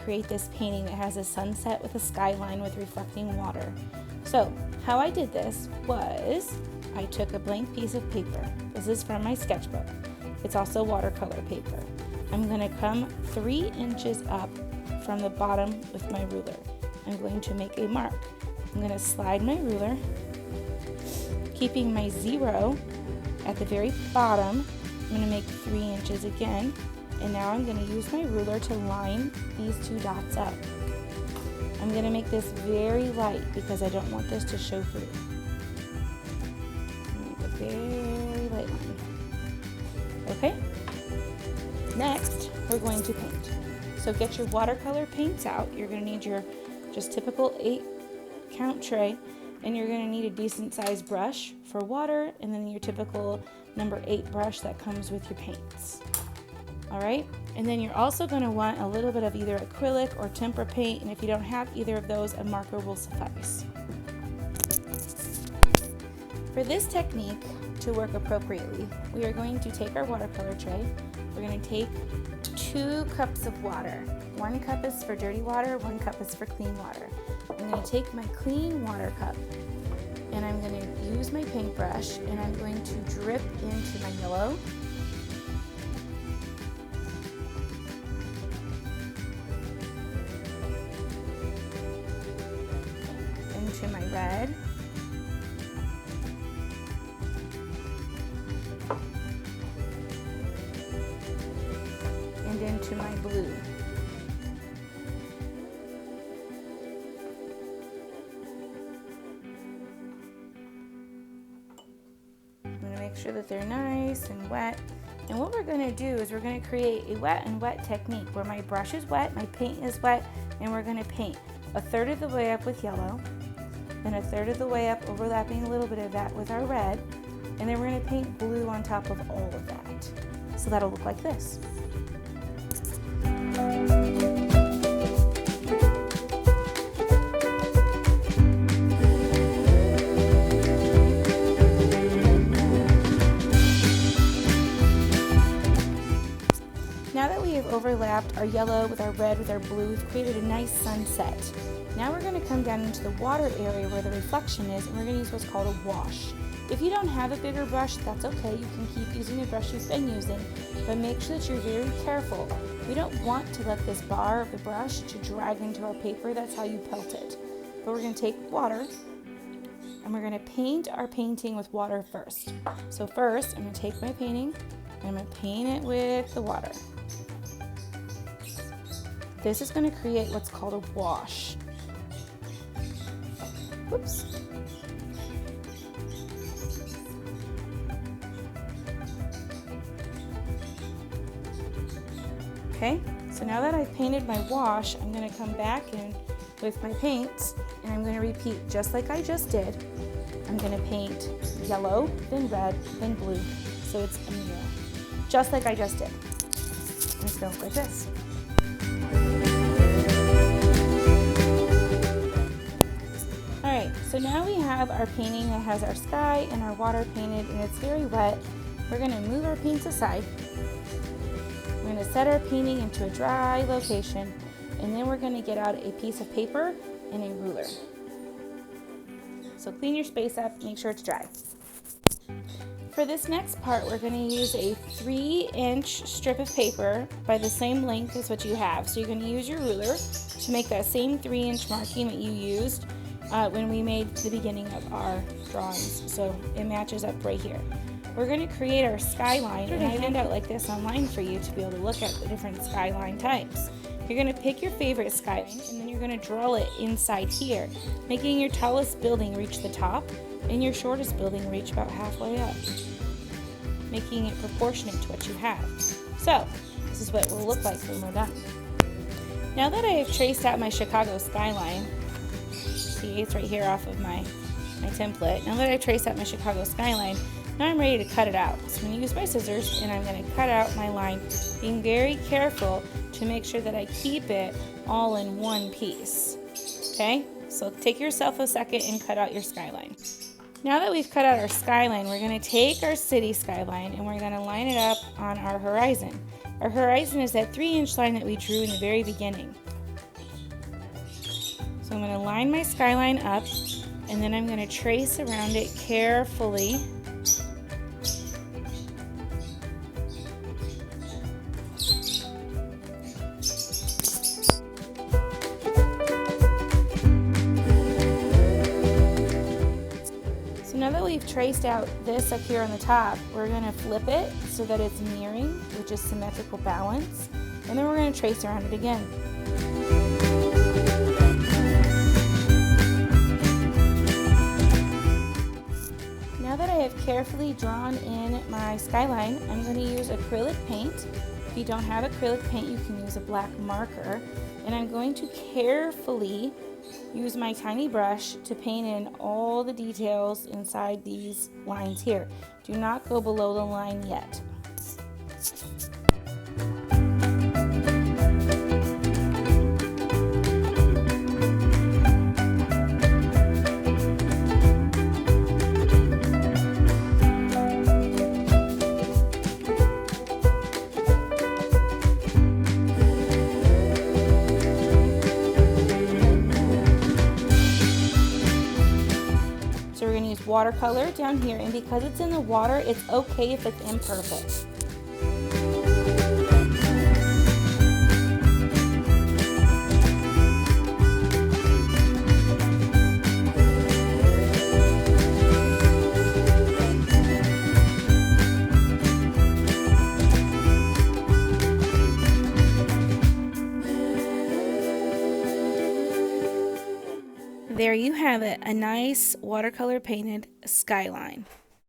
create this painting that has a sunset with a skyline with reflecting water. So how I did this was I took a blank piece of paper. This is from my sketchbook. It's also watercolor paper. I'm going to come 3 inches up from the bottom with my ruler. I'm going to make a mark. I'm going to slide my ruler, keeping my 0 at the very bottom. I'm going to make 3 inches again, and now I'm going to use my ruler to line these 2 dots up. I'm going to make this very light because I don't want this to show through. Make a very light line. Okay? Next, we're going to paint. So get your watercolor paints out. You're going to need your just typical 8-count tray, and you're going to need a decent sized brush for water, and then your typical number 8 brush that comes with your paints. All right, and then you're also going to want a little bit of either acrylic or tempera paint, and if you don't have either of those, a marker will suffice. For this technique to work appropriately, we are going to take our watercolor tray. We're going to take 2 cups of water. 1 cup is for dirty water, 1 cup is for clean water. I'm going to take my clean water cup, and I'm going to use my paintbrush, and I'm going to drip into my yellow, into my red, and into my blue. Make sure that they're nice and wet. And what we're going to do is we're going to create a wet and wet technique where my brush is wet, my paint is wet, and we're going to paint 1/3 of the way up with yellow, then 1/3 of the way up, overlapping a little bit of that with our red, and then we're going to paint blue on top of all of that. So that'll look like this. Now that we have overlapped our yellow with our red with our blue, we've created a nice sunset. Now we're going to come down into the water area where the reflection is, and we're going to use what's called a wash. If you don't have a bigger brush, that's okay. You can keep using the brush you've been using, but make sure that you're very careful. We don't want to let this bar of the brush to drag into our paper. That's how you pelt it. But we're going to take water, and we're going to paint our painting with water first. So first, I'm going to take my painting, and I'm going to paint it with the water. This is going to create what's called a wash. Whoops. Okay, so now that I've painted my wash, I'm going to come back in with my paints, and I'm going to repeat just like I just did. I'm going to paint yellow, then red, then blue, so it's a mirror, just like I just did. And it's going to look like this. Alright, so now we have our painting that has our sky and our water painted, and it's very wet. We're going to move our paints aside. We're going to set our painting into a dry location, and then we're going to get out a piece of paper and a ruler. So clean your space up, make sure it's dry. For this next part, we're going to use a 3-inch strip of paper by the same length as what you have. So you're going to use your ruler to make that same 3-inch marking that you used when we made the beginning of our drawings. So it matches up right here. We're going to create our skyline, and I hand out like this online for you to be able to look at the different skyline types. You're going to pick your favorite skyline, and then you're going to draw it inside here, making your tallest building reach the top and your shortest building reach about halfway up, making it proportionate to what you have. So this is what it will look like when we're done. Now that I have traced out my Chicago skyline, see it's right here off of my template. Now that I've traced out my Chicago skyline, now I'm ready to cut it out. So I'm going to use my scissors, and I'm going to cut out my line, being very careful to make sure that I keep it all in one piece. Okay, so take yourself a second and cut out your skyline. Now that we've cut out our skyline, we're going to take our city skyline and we're going to line it up on our horizon. Our horizon is that 3-inch line that we drew in the very beginning. So I'm going to line my skyline up, and then I'm going to trace around it carefully. So now that we've traced out this up here on the top, we're going to flip it so that it's mirroring, which is symmetrical balance, and then we're going to trace around it again. Now that I have carefully drawn in my skyline, I'm going to use acrylic paint. If you don't have acrylic paint, you can use a black marker. And I'm going to carefully use my tiny brush to paint in all the details inside these lines here. Do not go below the line yet. So we're going to use watercolor down here, and because it's in the water, it's okay if it's imperfect. There you have it, a nice watercolor painted skyline.